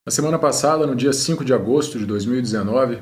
Na semana passada, no dia 5 de agosto de 2019,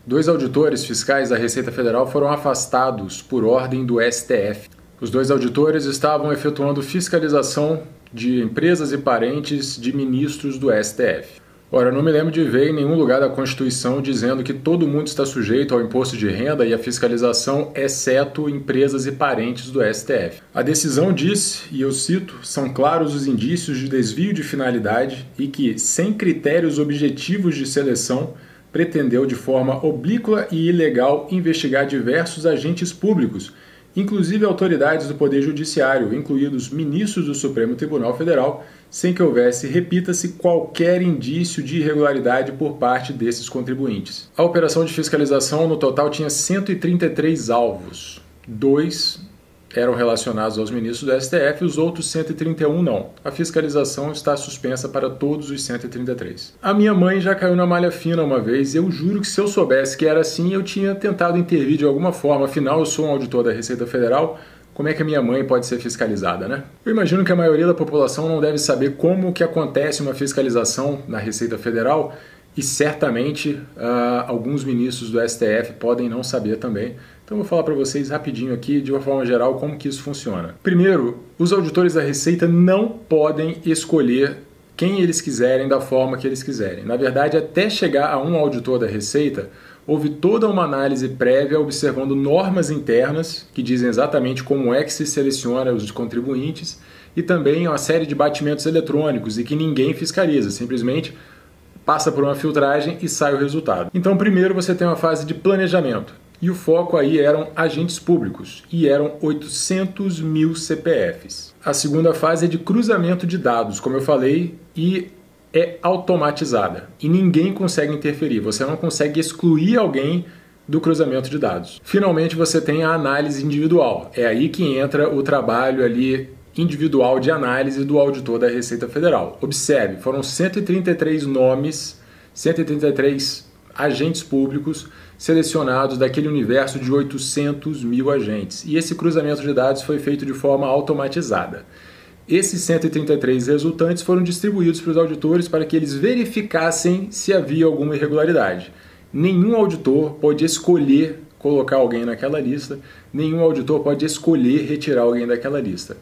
dois auditores fiscais da Receita Federal foram afastados por ordem do STF. Os dois auditores estavam efetuando fiscalização de empresas e parentes de ministros do STF. Ora, eu não me lembro de ver em nenhum lugar da Constituição dizendo que todo mundo está sujeito ao imposto de renda e à fiscalização, exceto empresas e parentes do STF. A decisão diz, e eu cito, são claros os indícios de desvio de finalidade e que, sem critérios objetivos de seleção, pretendeu de forma oblíqua e ilegal investigar diversos agentes públicos, inclusive autoridades do Poder Judiciário, incluídos ministros do Supremo Tribunal Federal, sem que houvesse, repita-se, qualquer indício de irregularidade por parte desses contribuintes. A operação de fiscalização, no total, tinha 133 alvos. 2 eram relacionados aos ministros do STF e os outros 131 não. A fiscalização está suspensa para todos os 133. A minha mãe já caiu na malha fina uma vez e eu juro que se eu soubesse que era assim, eu tinha tentado intervir de alguma forma. Afinal, eu sou um auditor da Receita Federal. Como é que a minha mãe pode ser fiscalizada, né? Eu imagino que a maioria da população não deve saber como que acontece uma fiscalização na Receita Federal e certamente alguns ministros do STF podem não saber também. Então eu vou falar para vocês rapidinho aqui, de uma forma geral, como que isso funciona. Primeiro, os auditores da Receita não podem escolher quem eles quiserem da forma que eles quiserem. Na verdade, até chegar a um auditor da Receita, houve toda uma análise prévia observando normas internas que dizem exatamente como é que se seleciona os contribuintes e também uma série de batimentos eletrônicos e que ninguém fiscaliza, simplesmente passa por uma filtragem e sai o resultado. Então, primeiro você tem uma fase de planejamento e o foco aí eram agentes públicos e eram 800 mil CPFs. A segunda fase é de cruzamento de dados, como eu falei, e é automatizada e ninguém consegue interferir, você não consegue excluir alguém do cruzamento de dados. Finalmente você tem a análise individual, é aí que entra o trabalho ali individual de análise do auditor da Receita Federal. Observe, foram 133 nomes, 133 agentes públicos selecionados daquele universo de 800 mil agentes e esse cruzamento de dados foi feito de forma automatizada. Esses 133 resultantes foram distribuídos para os auditores para que eles verificassem se havia alguma irregularidade. Nenhum auditor pode escolher colocar alguém naquela lista, nenhum auditor pode escolher retirar alguém daquela lista.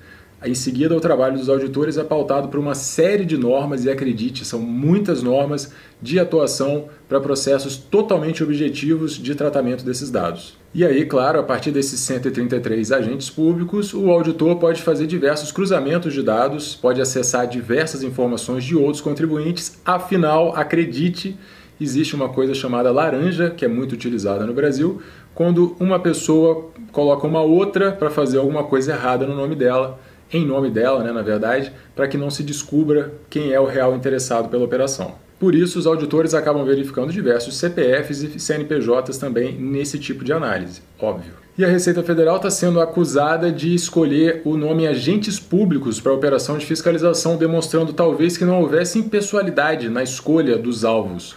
Em seguida, o trabalho dos auditores é pautado por uma série de normas, e acredite, são muitas normas de atuação para processos totalmente objetivos de tratamento desses dados. E aí, claro, a partir desses 133 agentes públicos, o auditor pode fazer diversos cruzamentos de dados, pode acessar diversas informações de outros contribuintes, afinal, acredite, existe uma coisa chamada laranja, que é muito utilizada no Brasil, quando uma pessoa coloca uma outra para fazer alguma coisa errada no nome dela, em nome dela, né, na verdade, para que não se descubra quem é o real interessado pela operação. Por isso, os auditores acabam verificando diversos CPFs e CNPJs também nesse tipo de análise, óbvio. E a Receita Federal está sendo acusada de escolher o nome agentes públicos para a operação de fiscalização, demonstrando talvez que não houvesse impessoalidade na escolha dos alvos.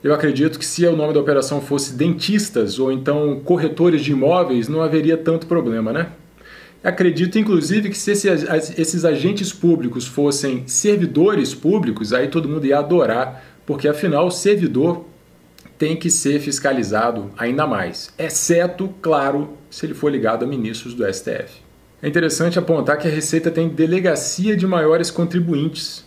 Eu acredito que se o nome da operação fosse dentistas ou então corretores de imóveis, não haveria tanto problema, né? Acredito, inclusive, que se esses agentes públicos fossem servidores públicos, aí todo mundo ia adorar, porque afinal o servidor tem que ser fiscalizado ainda mais, exceto, claro, se ele for ligado a ministros do STF. É interessante apontar que a Receita tem delegacia de maiores contribuintes.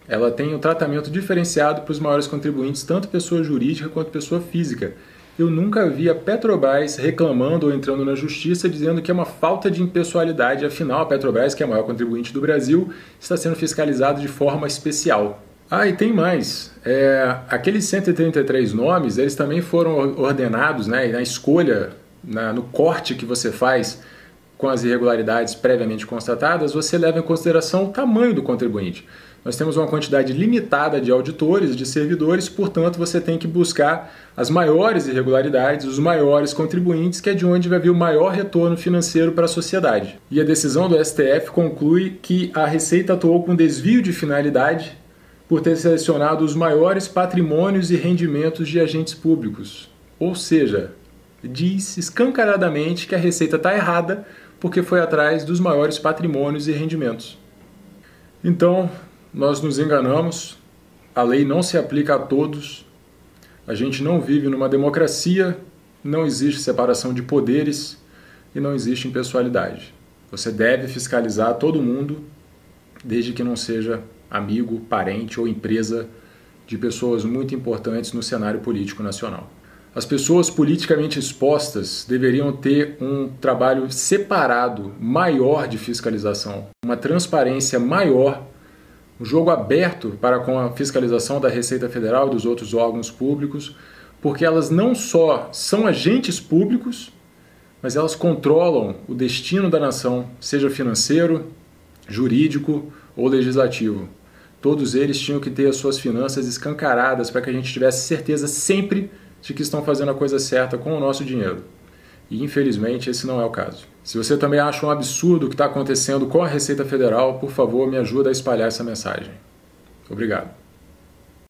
Ela tem um tratamento diferenciado para os maiores contribuintes, tanto pessoa jurídica quanto pessoa física. Eu nunca vi a Petrobras reclamando ou entrando na justiça dizendo que é uma falta de impessoalidade, afinal a Petrobras, que é a maior contribuinte do Brasil, está sendo fiscalizada de forma especial. Ah, e tem mais. Aqueles 133 nomes, eles também foram ordenados, né, na escolha, no corte que você faz com as irregularidades previamente constatadas, você leva em consideração o tamanho do contribuinte. Nós temos uma quantidade limitada de auditores, de servidores, portanto você tem que buscar as maiores irregularidades, os maiores contribuintes, que é de onde vai vir o maior retorno financeiro para a sociedade. E a decisão do STF conclui que a Receita atuou com desvio de finalidade por ter selecionado os maiores patrimônios e rendimentos de agentes públicos. Ou seja, diz escancaradamente que a Receita está errada porque foi atrás dos maiores patrimônios e rendimentos. Então, nós nos enganamos, a lei não se aplica a todos, a gente não vive numa democracia, não existe separação de poderes e não existe impessoalidade. Você deve fiscalizar todo mundo, desde que não seja amigo, parente ou empresa de pessoas muito importantes no cenário político nacional. As pessoas politicamente expostas deveriam ter um trabalho separado, maior de fiscalização, uma transparência maior, um jogo aberto para com a fiscalização da Receita Federal e dos outros órgãos públicos, porque elas não só são agentes públicos, mas elas controlam o destino da nação, seja financeiro, jurídico ou legislativo. Todos eles tinham que ter as suas finanças escancaradas para que a gente tivesse certeza sempre de que estão fazendo a coisa certa com o nosso dinheiro. E, infelizmente, esse não é o caso. Se você também acha um absurdo o que está acontecendo com a Receita Federal, por favor, me ajuda a espalhar essa mensagem. Obrigado.